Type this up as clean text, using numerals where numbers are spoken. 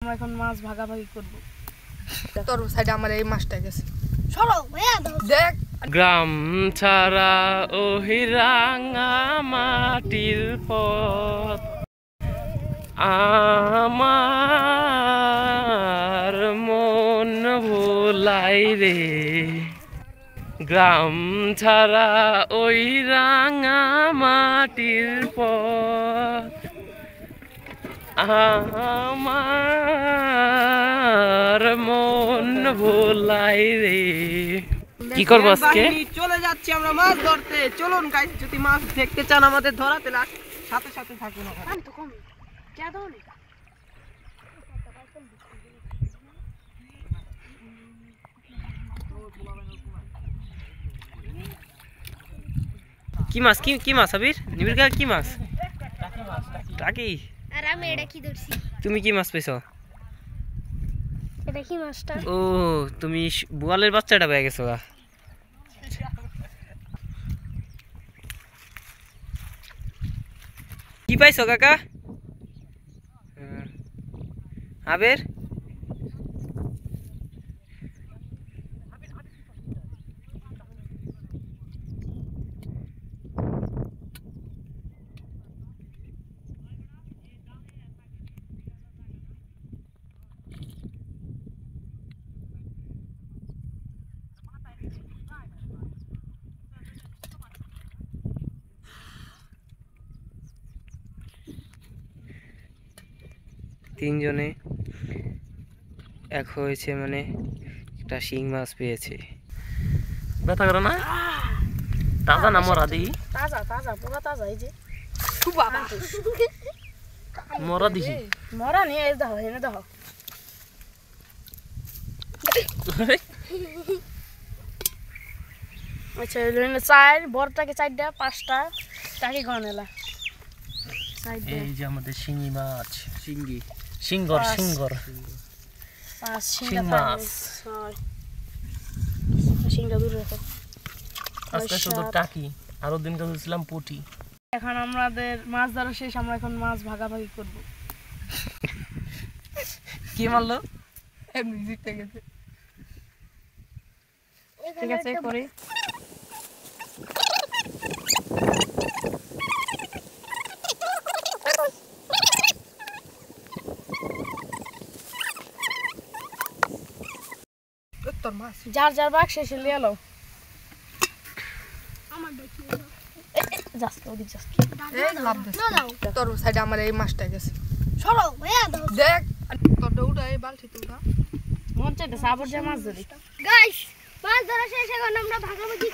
আমরা এখন মাছ ভাগাভাগি করব। তোর সাইডে আমার এই মাছটা গেছে। সরো ভাইয়া দেখ গ্রাম ছাড়া ওহি রাঙা মাটির পথ আমার মন ভোলাই রে। গ্রাম ছাড়া ওই রাঙা মাটির পথ আমার মন ভোলাই রে। কি করবো আজকে? চলে যাচ্ছি আমরা মাছ ধরতে। চলুন গাইস, যদি মাছ দেখতে চান আমাদের ধরা তাহলে সাথে সাথে থাকুন। কি মাছ? কি মাছ আবির? নিবির কা কি মাছ? টাকি। আর আমি এটা কি ধরছি? তুমি কি মাছ পেছো? এটা কি মাছটা? ও তুমি বোয়ালের বাচ্চাটা পেয়ে গেছো গা। কি পাইছো কাকা? আবের তিনজনে এক হয়েছে, মানে একটা শিং মাছ পেয়েছে। ব্যথা করে না? তাজা না মরা? দিই তাজা তাজা পুরো তাজা। এই যে মরা দিছি। মরা নিয়ে এই দেখো, এনে দেখো। আচ্ছা চার বড়টাকে 4টা 5টা টাকি গনেলা। এই যে আমাদের শিঙি মাছ, সিঙ্গর শিং মাছ। শিংটা দূরে রাখো। আজকে শুধু টাকি, আরো দিন ধরেছিলাম পুঁটি। এখন আমাদের মাছ ধরা শেষ, আমরা এখন মাছ ভাগাভাগি করব। কি মারলো? এমনি জিতে গেছে। ঠিক আছে করি। তোর মাছ যার যার বাক্স এসে নিয়ে এলো। তোর সাইডে আমার এই মাছটা গেছে। সরো ভাইয়া দেখ তোরটা উঠা, এই বালতিতে উঠা। মন চাইতেছে আবার যা মাছ ধরি। গাইস, মাছ ধরা শেষ, এখন আমরা ভাগাভাগি